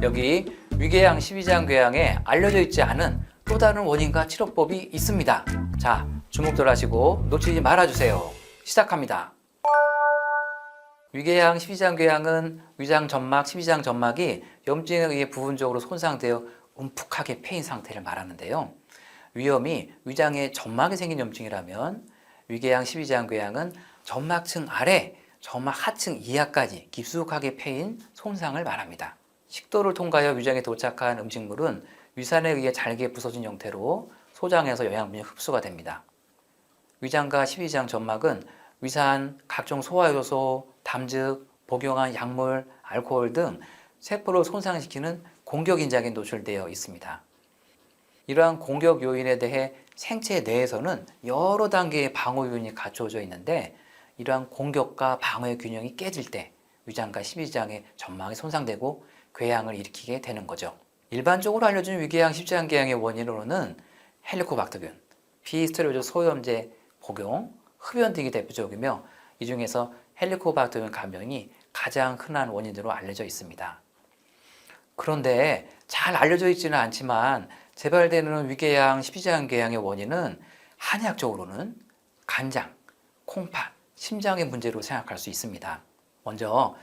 여기 위궤양 12장 궤양에 알려져 있지 않은 또 다른 원인과 치료법이 있습니다. 자, 주목들 하시고 놓치지 말아주세요. 시작합니다. 위궤양 12장 궤양은 위장 점막, 12장 점막이 염증에 의해 부분적으로 손상되어 움푹하게 패인 상태를 말하는데요. 위험이 위장에 점막이 생긴 염증이라면 위궤양 12장 궤양은 점막층 아래, 점막 하층 이하까지 깊숙하게 패인 손상을 말합니다. 식도를 통과하여 위장에 도착한 음식물은 위산에 의해 잘게 부서진 형태로 소장에서 영양분이 흡수가 됩니다. 위장과 12장 점막은 위산, 각종 소화효소, 담즙, 복용한 약물, 알코올 등 세포를 손상시키는 공격인자에 노출되어 있습니다. 이러한 공격 요인에 대해 생체 내에서는 여러 단계의 방어 요인이 갖춰져 있는데 이러한 공격과 방어의 균형이 깨질 때 위장과 12장의 점막이 손상되고 궤양을 일으키게 되는 거죠. 일반적으로 알려진 위궤양 12장 궤양의 원인으로는 헬리코박터균, 비스테로이드 소염제 복용, 흡연 등이 대표적이며 이 중에서 헬리코박터균 감염이 가장 흔한 원인으로 알려져 있습니다. 그런데 잘 알려져 있지는 않지만 재발되는 위궤양 12장 궤양의 원인은 한의학적으로는 간장, 콩팥, 심장의 문제로 생각할 수 있습니다. 먼저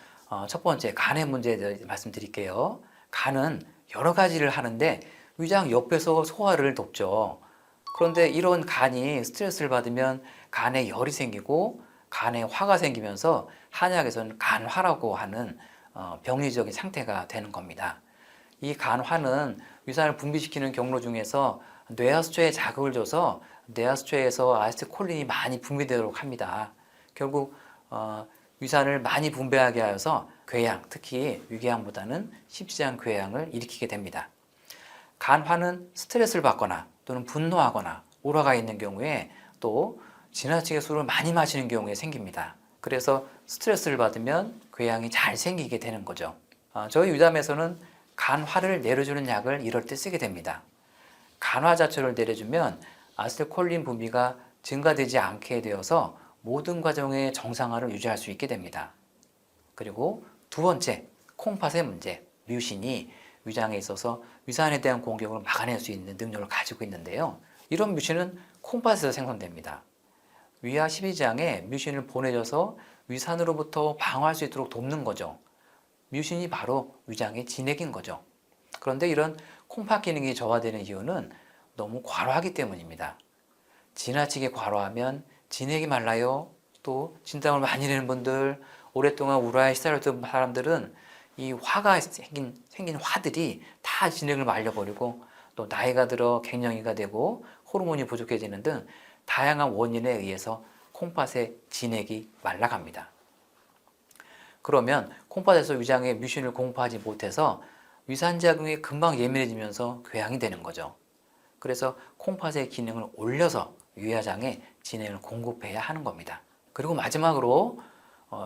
첫 번째 간의 문제에 대해 말씀드릴게요. 간은 여러 가지를 하는데 위장 옆에서 소화를 돕죠. 그런데 이런 간이 스트레스를 받으면 간에 열이 생기고 간에 화가 생기면서 한의학에서는 간화라고 하는 병리적인 상태가 되는 겁니다. 이 간화는 위산을 분비시키는 경로 중에서 뇌하수처에 자극을 줘서 뇌하수처에서 아세틸콜린이 많이 분비되도록 합니다. 결국 위산을 많이 분배하게 하여서 궤양, 특히 위궤양보다는 12장 궤양을 일으키게 됩니다. 간화는 스트레스를 받거나 또는 분노하거나 오라가 있는 경우에 또 지나치게 술을 많이 마시는 경우에 생깁니다. 그래서 스트레스를 받으면 궤양이 잘 생기게 되는 거죠. 저희 유담에서는 간화를 내려주는 약을 이럴 때 쓰게 됩니다. 간화 자체를 내려주면 아세틸콜린 분비가 증가되지 않게 되어서 모든 과정의 정상화를 유지할 수 있게 됩니다. 그리고 두 번째, 콩팥의 문제, 뮤신이 위장에 있어서 위산에 대한 공격을 막아낼 수 있는 능력을 가지고 있는데요. 이런 뮤신은 콩팥에서 생성됩니다. 위하 12장에 뮤신을 보내줘서 위산으로부터 방어할 수 있도록 돕는 거죠. 뮤신이 바로 위장의 진액인 거죠. 그런데 이런 콩팥 기능이 저하되는 이유는 너무 과로하기 때문입니다. 지나치게 과로하면 진액이 말라요. 또 진땀을 많이 내는 분들, 오랫동안 우라에 시달렸던 사람들은 이 화가 생긴 화들이 다 진액을 말려버리고 또 나이가 들어 갱년기가 되고 호르몬이 부족해지는 등 다양한 원인에 의해서 콩팥의 진액이 말라갑니다. 그러면 콩팥에서 위장에 뮤신을 공급하지 못해서 위산작용에 금방 예민해지면서 궤양이 되는 거죠. 그래서 콩팥의 기능을 올려서 위하장에 진액을 공급해야 하는 겁니다. 그리고 마지막으로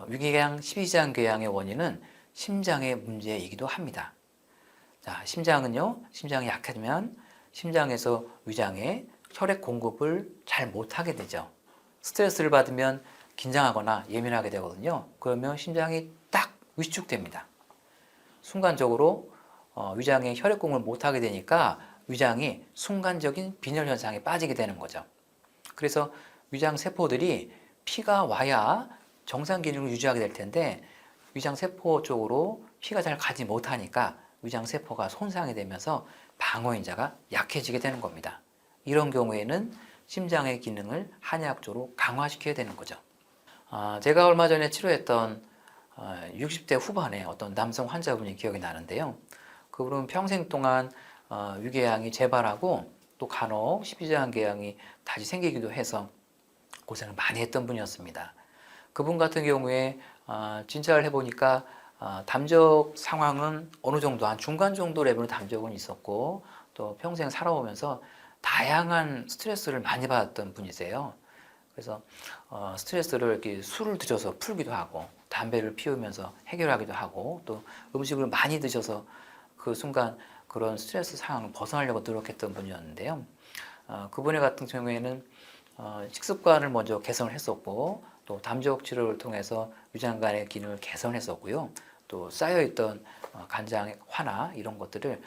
위궤양 12장 궤양의 원인은 심장의 문제이기도 합니다. 자, 심장은요, 심장이 약해지면 심장에서 위장에 혈액 공급을 잘 못하게 되죠. 스트레스를 받으면 긴장하거나 예민하게 되거든요. 그러면 심장이 딱 위축됩니다. 순간적으로 위장에 혈액 공급을 못하게 되니까 위장이 순간적인 빈혈 현상에 빠지게 되는 거죠. 그래서 위장 세포들이 피가 와야 정상 기능을 유지하게 될 텐데 위장 세포 쪽으로 피가 잘 가지 못하니까 위장 세포가 손상이 되면서 방어인자가 약해지게 되는 겁니다. 이런 경우에는 심장의 기능을 한의학적으로 강화시켜야 되는 거죠. 제가 얼마 전에 치료했던 60대 후반의 어떤 남성 환자분이 기억이 나는데요. 그분은 평생 동안 위궤양이 재발하고 또 간혹 12장 궤양이 다시 생기기도 해서 고생을 많이 했던 분이었습니다. 그분 같은 경우에 진찰을 해보니까 담적 상황은 어느 정도 한 중간 정도 레벨의 담적은 있었고 또 평생 살아오면서 다양한 스트레스를 많이 받았던 분이세요. 그래서 스트레스를 이렇게 술을 드셔서 풀기도 하고 담배를 피우면서 해결하기도 하고 또 음식을 많이 드셔서 그 순간 그런 스트레스 상황을 벗어나려고 노력했던 분이었는데요. 그분의 같은 경우에는 식습관을 먼저 개선을 했었고 또 담적 치료를 통해서 위장 간의 기능을 개선했었고요. 또 쌓여있던 간장 화나 이런 것들을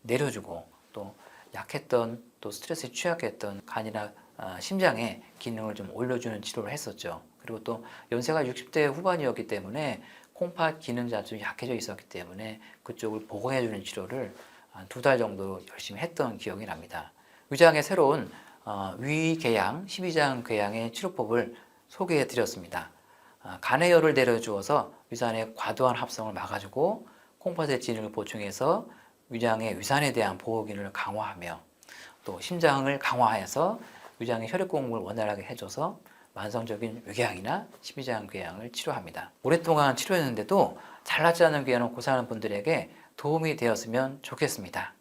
내려주고 또 약했던 또 스트레스에 취약했던 간이나 심장의 기능을 좀 올려주는 치료를 했었죠. 그리고 또 연세가 60대 후반이었기 때문에 콩팥 기능 자체가 약해져 있었기 때문에 그쪽을 보강해주는 치료를 한 2달 정도 열심히 했던 기억이 납니다. 위장의 새로운 위궤양, 12장 궤양의 치료법을 소개해 드렸습니다. 간의 열을 내려주어서 위산의 과도한 합성을 막아주고 콩팥의 진흙을 보충해서 위장의 위산에 대한 보호 기능을 강화하며 또 심장을 강화해서 위장의 혈액 공급을 원활하게 해줘서 만성적인 위궤양이나 12장 궤양을 치료합니다. 오랫동안 치료했는데도 잘 낫지 않은 궤양을 고생하는 분들에게 도움이 되었으면 좋겠습니다.